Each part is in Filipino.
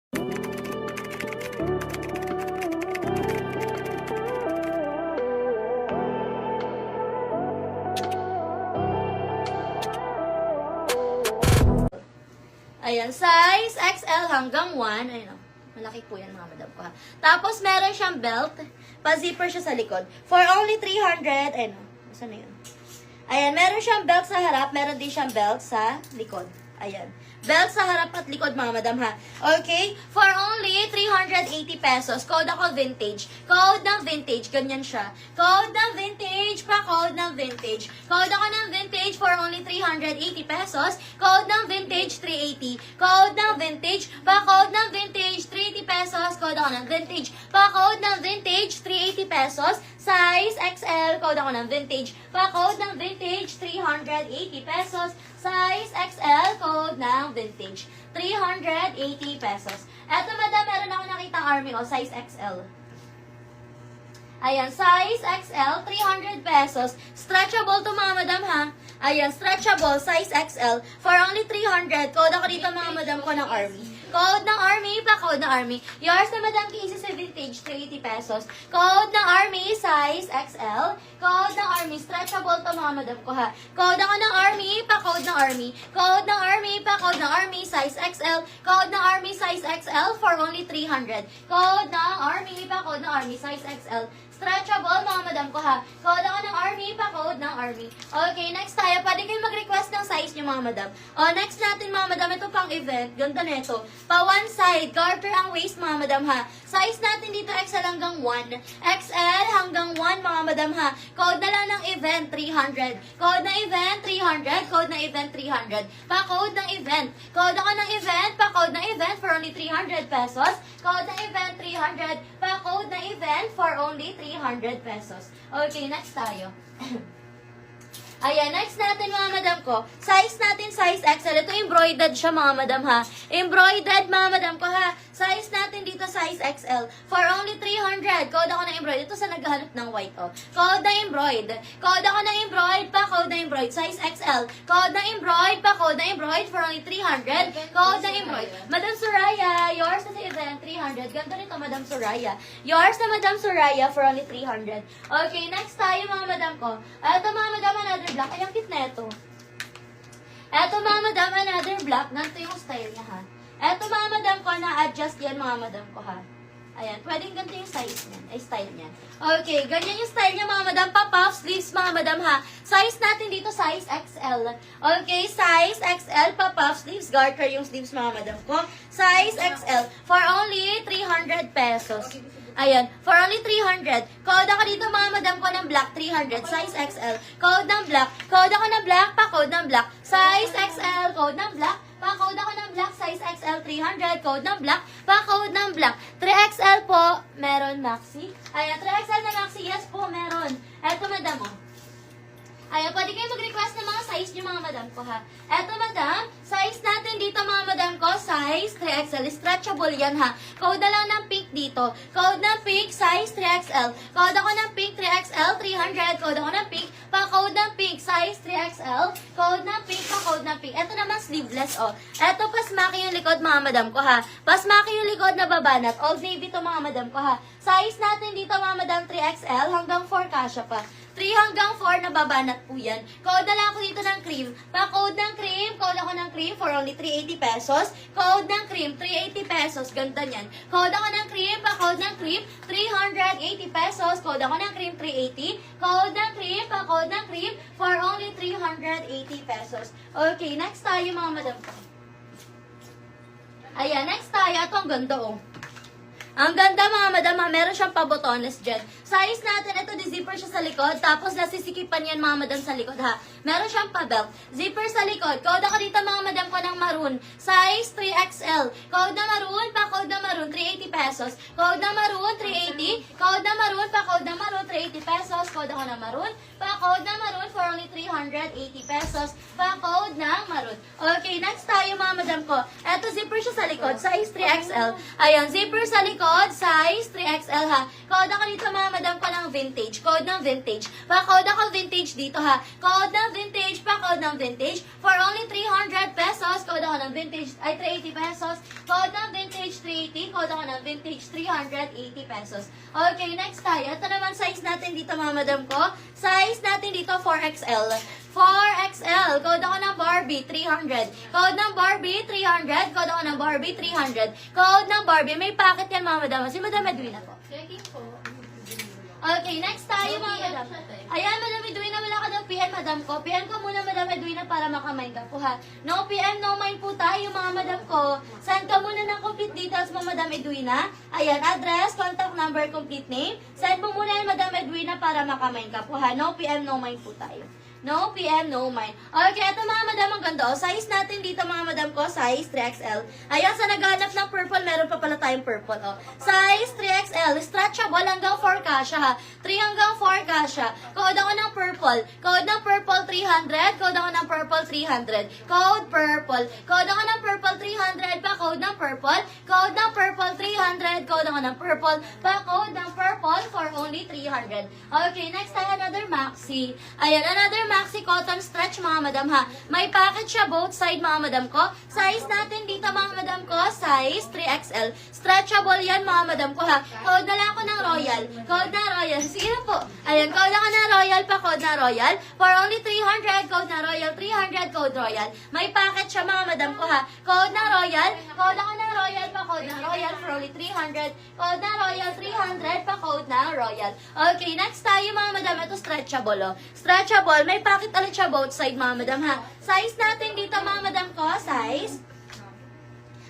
Ayan, size XL hanggang 1. Ayun, oh. Malaki po yan, mga madam ko, ha. Tapos, meron siyang belt. Pa-zipper siya sa likod. For only 300. Ayun, oh. Saan na yun? Ayan, meron siyang belt sa harap. Meron din siyang belt sa likod. Ayan. Belt sa harap at likod, mga madam, ha. Okay? For only 380 pesos. Code ako vintage. Code ng vintage. Ganyan siya. Code ng vintage. Pa-code ng vintage. Code ako ng vintage for only 380 pesos. Code ng vintage, 380. Code ng vintage. Pa-code ng vintage, 380 pesos. Code ako ng vintage. Pa-code ng vintage, 380 pesos. Size XL. Code ako ng vintage. Pa-code ng vintage, 380 pesos. Size XL, code ng vintage. 380 pesos. Eto, madam, meron ako nakitang army, o, size XL. Ayan, size XL, 300 pesos. Stretchable to, mga madam, ha? Ayan, stretchable, size XL. For only 300. Code ako dito, mga madam, ko ng army. Code ng army, pa-code ng army. Yours na madam, Casey sa vintage, 380 pesos. Code ng army, size XL. Code ng army, stretchable to, mga madam ko, ha. Code ako ng army, pa-code ng army. Code ng army, pa-code ng army, size XL. Code ng army, size XL for only 300. Code ng army, pa-code ng army, size XL. Stretchable, mga madam ko, ha. Code ako ng army, pa-code ng army. Okay, next tayo. Pwede kayo mag-request ng size nyo, mga madam. O, next natin, mga madam, ito pang event. Ganda nito. Pa one side, garter ang waist, mga madam, ha. Size natin dito, XL hanggang 1. XL hanggang 1, mga madam, ha. Code na lang ng event, 300. Code ng event, 300. Code ng event, 300. Pa-code ng event. Code ako ng event, pa-code ng event for only 300 pesos. Code ng event, 300. Pa-code ng event for only 300 pesos. Okay, next tayo. Ayan, next natin, mga madam ko. Size natin, size XL. Ito embroidered siya, mga madam, ha. Embroidered, mga madam ko, ha. Size natin dito, size XL. For only 300. Code ako ng embroid. Ito sa naghahanap ng white, oh. Code na embroid. Code ako ng embroid, pa code na embroid. Size XL. Code na embroid, pa code na embroid for only 300. Code na embroid. Madam Soraya, yours na sa event, 300. Ganda nito, Madam Soraya. Yours na, Madam Soraya, for only 300. Okay, next tayo, mga madam ko. Ito, mga madam, another black. Ay, ang cute na ito. Eto, mga madam, another black. Ganito yung style niya, ha. Eto, mga madam ko, na-adjust yan, mga madam ko, ha. Ayan, pwedeng ganito yung size niyan. Ay, style niyan. Okay, ganyan yung style niya, mga madam. Pa-puff sleeves, mga madam, ha. Size natin dito, size XL. Okay, size XL, pa-puff sleeves. Garter yung sleeves, mga madam ko. Size XL. For only 300 pesos. Ayan, for only 300. Code ako dito, mga madam ko, ng black, 300. Size XL. Code ng black. Code ako ng black, pa-code ng black. Size XL. Code ng black. Pa-code ako ng black. Size XL, 300. Code ng black. Pa-code ng black. 3XL po. Meron, maxi. Ayan, 3XL na maxi. Yes po, meron. Eto, madam, oh. Ayan, pwede kayo mag-request ng mga size nyo, mga madam ko, ha. Eto, madam, size natin dito, mga madam ko, size 3XL. Stretchable yan, ha. Code na lang ng pink dito. Code ng pink, size 3XL. Code ako ng pink, 3XL, 300. Code ako ng pink, pa-code ng pink, size 3XL. Code ng pink, pa-code ng pink. Eto naman, sleeveless, oh. Eto, pasmaki yung likod, mga madam ko, ha. Pasmaki yung likod na babanat. Old navy to, mga madam ko, ha. Size natin dito, mga madam, 3XL hanggang 4 kasya pa. 3 hanggang 4 na babanat po yan. Code na lang ako dito ng cream. Pa-code ng cream. Code ako ng cream for only 380 pesos. Code ng cream, 380 pesos. Ganda niyan. Code ako ng cream. Pa-code ng cream, 380 pesos. Code ako ng cream, 380. Code ng cream. Pa-code ng cream for only 380 pesos. Okay, next tayo, mga madam. Ayan, next tayo. Ito ang ganda, oh. Ang ganda, mga madam, ha. Meron siyang pa-botones dyan. Size natin, ito, di-zipper siya sa likod. Tapos, nasisikipan yan, mga madam, sa likod, ha. Meron siyang pa-belt. Zipper sa likod. Code ako dito, mga madam ko, ng maroon. Size 3XL. Code na maroon, pa-code na maroon, 380 pesos. Code na maroon, 380. Code na maroon, pa-code na maroon, 380 pesos. Code ako na maroon. Pa-code na maroon for only 380 pesos. Pa-code ng maroon. Okay, next tayo, mga madam ko. Ito, zipper siya sa likod. Size 3XL. Ayan, zipper sa likod. Size 3XL, ha. Code ako dito, mga madam ko, ng vintage. Code ng vintage. Pa-code ako vintage dito, ha. Code ng vintage, pa-code ng vintage. For only 300 pesos. Code ako ng vintage, ay 380 pesos. Code ng vintage, code ako ng vintage, 380 pesos. Okay, next tayo. Ito naman size natin dito mga madam ko. Size natin dito 4XL. 4XL. Code ako ng Barbie, 300. Code ng Barbie, 300. Code ako ng Barbie, 300. Code ng Barbie. May packet yan mga madam. Si Madam Edwina po. Checking po. Okay, next tayo mga madam. Ayan, Madam Edwina, wala ka daw PM, madam ko. PM ko muna, Madam Edwina, para makamay ka po, ha. No PM, no mind po tayo, mga madam ko. Send ka muna ng complete details mo, Madam Edwina. Ayan, address, contact number, complete name. Send mo muna yan, Madam Edwina, para makamay ka po, ha. No PM, no mind po tayo. No PM, no mind. Okay, ito mga madam, ang ganda. Size natin dito mga madam ko, size 3XL. Ayan, sa naghanap ng purple, meron pa pala tayong purple. Oh. Size 3XL, stretchable hanggang 4 kasha ha. 3 hanggang 4 kasha. Code ako ng purple. Code ng purple 300. Code ako ng purple 300. Code purple. Code ako ng purple 300 pa. Code ng purple. Code ng purple 300. Code ako ng purple pa. Code ng purple for only 300. Okay, next tayo another maxi. Ayan, another maxi cotton stretch mga madam ha. May packet siya both side mga madam ko. Size natin dito mga madam ko, size 3XL. Stretchable yan mga madam ko ha. Code na lang ako ng royal. Code na royal. Sige na po. Ayan, code ako ng royal pa. Code na royal. For only 300. Code na royal. 300. Code royal. May packet siya mga madam ko ha. Code na royal. Code ako ng royal pa. Code na royal for only 300. Code na royal. 300 pa. Code na royal. Okay, next tayo mga madam. Ito stretchable oh. Stretchable. May packet ulit siya both side mga madam ha. Size natin dito mga madam ko, size.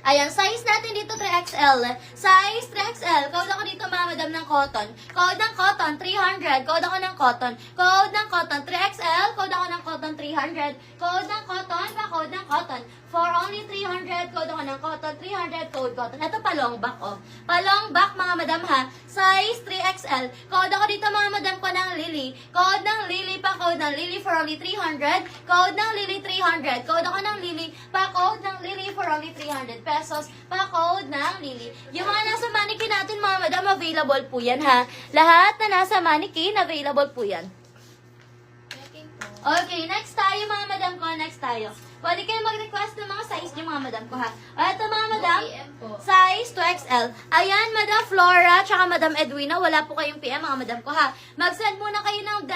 Ayan, size natin dito 3XL. Size 3XL. Code ako dito mga madam ng cotton. Code ng cotton 300. Code ako ng cotton. Code ng cotton 3XL. Code ako ng cotton 300. Code ng cotton pa code ng cotton. For only 300, code ako ng cotton, 300 code cotton. Ito pa long back, oh. Pa long back, mga madam, ha. Size 3XL. Code ako dito, mga madam, ko ng Lily. Code ng Lily pa, code ng Lily for only 300. Code ng Lily 300. Code ako ng Lily pa, code ng Lily for only 300 pesos. Pa code ng Lily. Yung mga nasa mannequin natin, mga madam, available po yan, ha. Lahat na nasa mannequin, available po yan. Checking po. Okay, next tayo, mga madam ko. Next tayo. Pwede kayo mag-request ng mga size niyo, mga madam ko, ha. O, ito, mga madam. PM po. Size 2XL. Ayan, Madam Flora, tsaka Madam Edwina, wala po kayong PM, mga madam ko, ha. Mag-send muna kayo ng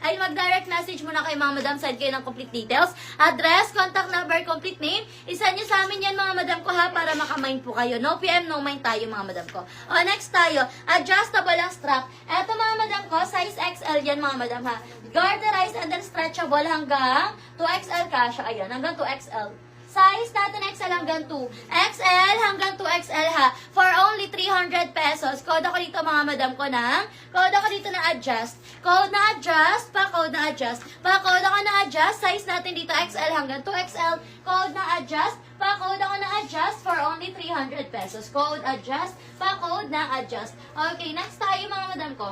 mag-direct message muna kayo, mga madam. Send kayo ng complete details. Address, contact number, complete name. Isend nyo sa amin yan, mga madam ko, ha, para makamind po kayo. No PM, no mind tayo, mga madam ko. O, next tayo. Adjustable ang strap. Eto, mga madam ko, size XL yan, mga madam, ha. Garterized and then stretchable hanggang 2XL kasha. Ayan, hanggang 2XL. Size natin XL hanggang 2. XL hanggang 2XL ha. For only 300 pesos. Code ako dito mga madam ko ng. Code ako dito na adjust. Code na adjust. Pa code na adjust. Pa code ako na adjust. Size natin dito XL hanggang 2XL. Code na adjust. Pa code ako na adjust for only 300 pesos. Code adjust. Pa code na adjust. Okay, next tayo mga madam ko.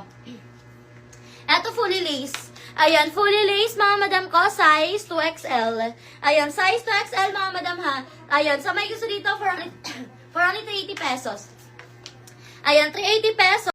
Eto fully lace. Ayan, fully lace, mga madam ko, size 2XL. Ayan, size 2XL, mga madam, ha. Ayan, sa may gusto dito, for only 380 pesos. Ayan, 380 pesos.